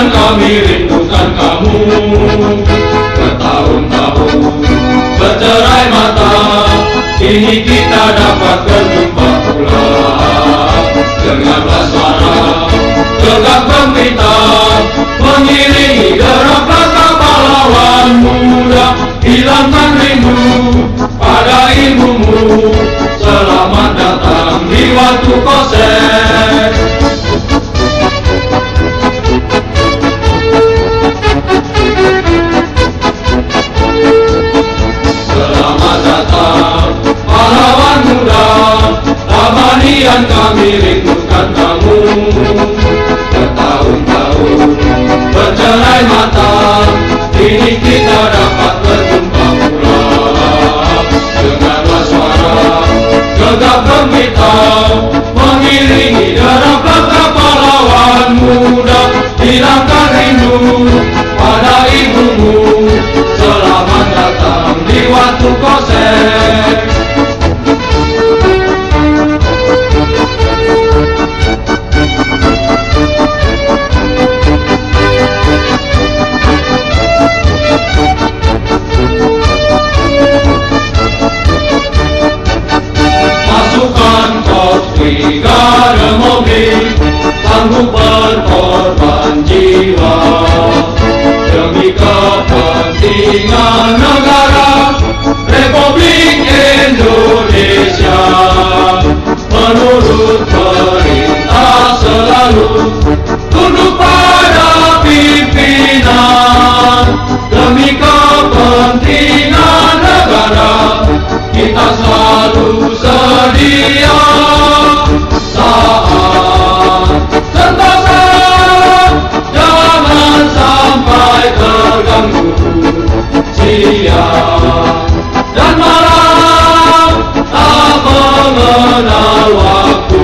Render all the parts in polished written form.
Kami rindukan kamu bertahun-tahun bercerai mata, kini kita dapat berjumpa pula. Dengarlah suara gegap gempita mengiringi derap langkah pahlawan muda. Hilangkan rindu pada ibumu, selamat datang di Watu Kosek. Dan kami rindukan kamu bertahun-tahun bercerai mata, kini kita dapat berjumpa pula. Dengarlah suara gegap gempita mengiringi derap langkah pahlawan muda. Hilangkan rindu pada ibumu, selamat datang di Watu Kosek. Brigade mobil sanggup berkorban jiwa demi kepentingan negara Republik Indonesia. Menurut perintah selalu tunduk pada pimpinan, demi kepentingan negara kita selalu sedia. Dan malam tak mengenal waktu,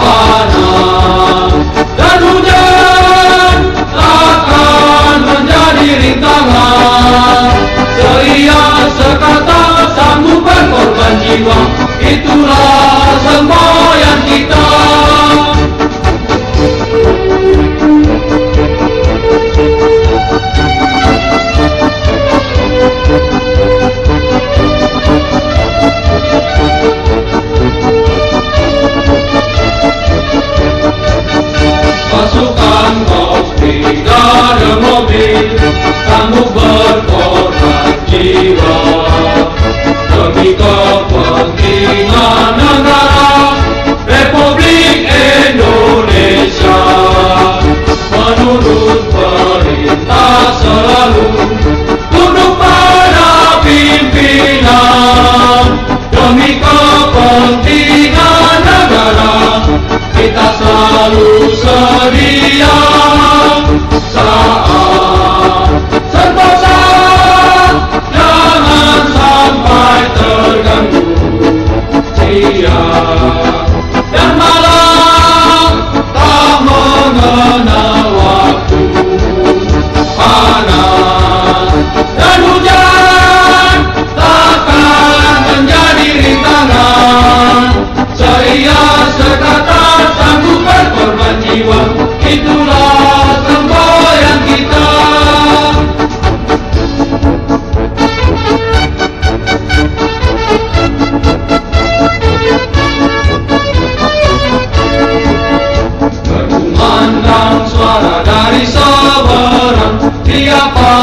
panas dan hujan takkan menjadi rintangan. Ceria sekata sanggup berkorban jiwa, itulah semboyan kita. Pasukan Korps Brigade mobil sanggup berkorban jiwa demi kepentingan negara Republik Indonesia. Menurut perintah selalu tunduk pada pimpinan, demi kepentingan negara kita selalu sedia. Saat sentosa jangan sampai terganggu. Siang dan malam tak mengenal waktu, panas dan hujan takkan menjadi rintangan. Ceria sekata sanggup berkorban jiwa, itulah semboyan kita. Berkumandang suara dari seberang, siapa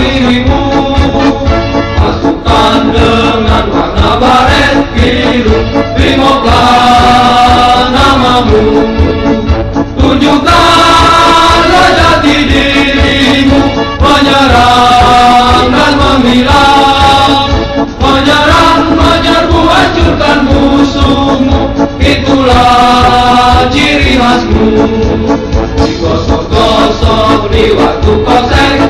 dirimu? Pasukan dengan warna baret biru, Brimoplah namamu. Tunjukkanlah jati dirimu, menyerang dan menghilang, menyerang, menyerbu, hancurkan musuhmu. Itulah ciri khasmu. Digosok-gosok di Watu Kosek.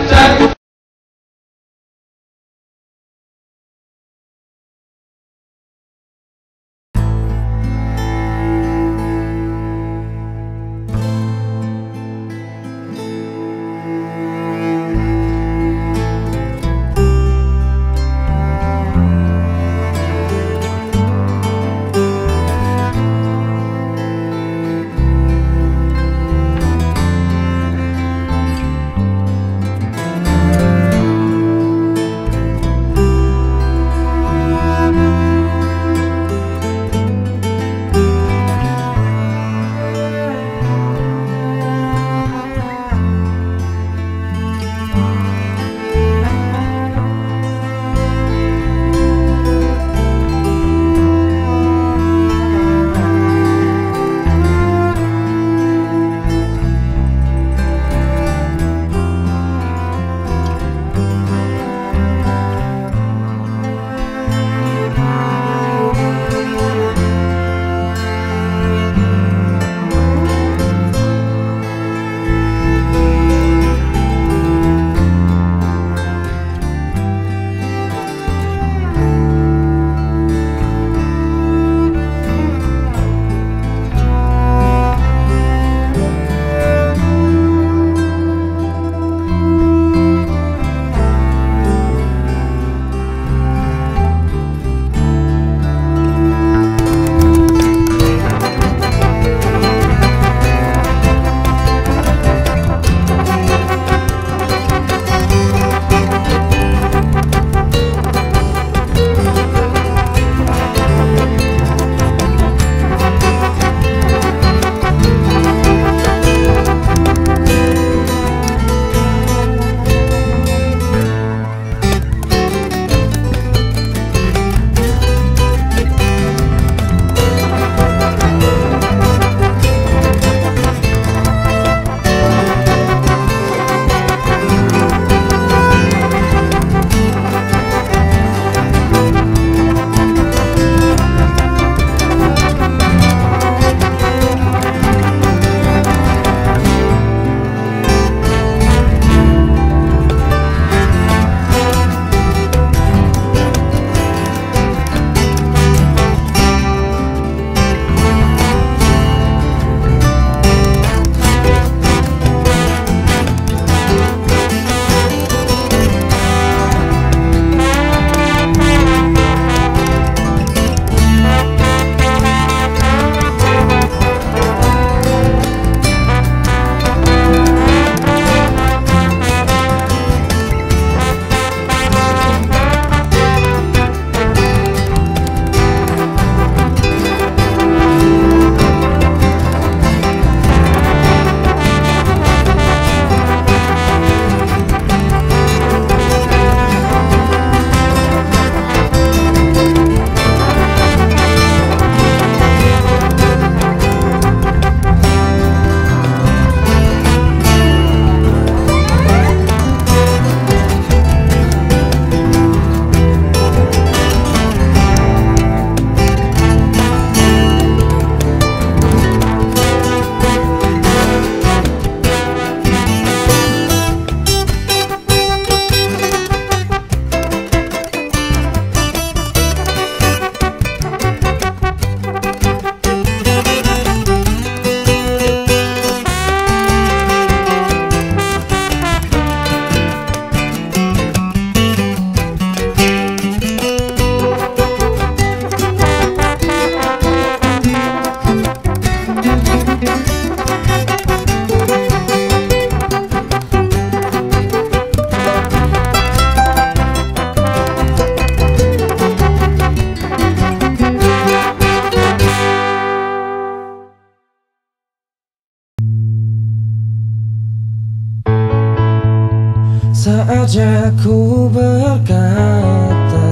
Saat ku berkata,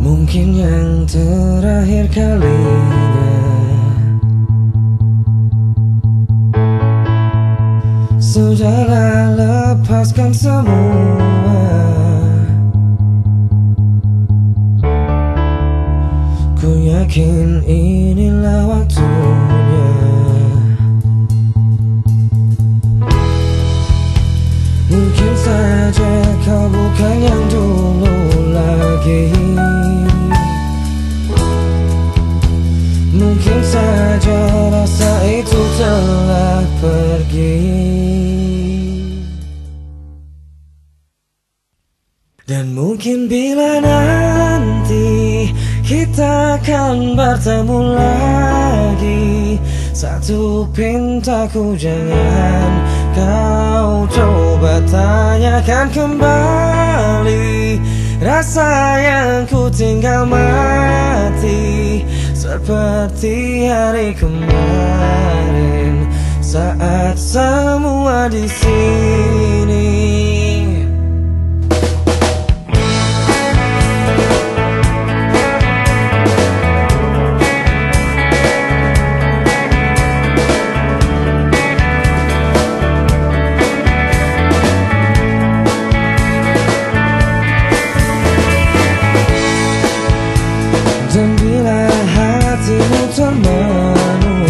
mungkin yang terakhir kalinya. Sudahlah, lepaskan semua. Ku yakin inilah waktunya. Mungkin saja kau bukan yang dulu lagi. Mungkin saja rasa itu telah pergi. Dan mungkin bila nanti kita akan bertemu lagi, satu pintaku jangan kau coba tanyakan kembali. Rasa yang ku tinggal mati seperti hari kemarin saat semua di sini. Dan bila hatimu termenung,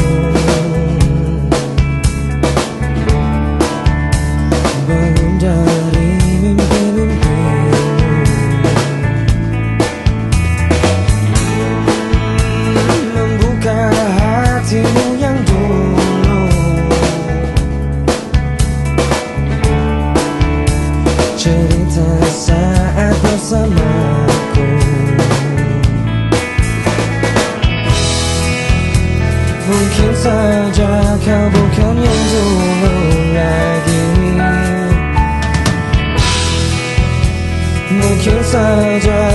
bangun dari mimpi-mimpimu, membuka hatimu yang dulu, cerita saat bersamaku. Mungkin saja kau bukan yang dulu lagi. Mungkin saja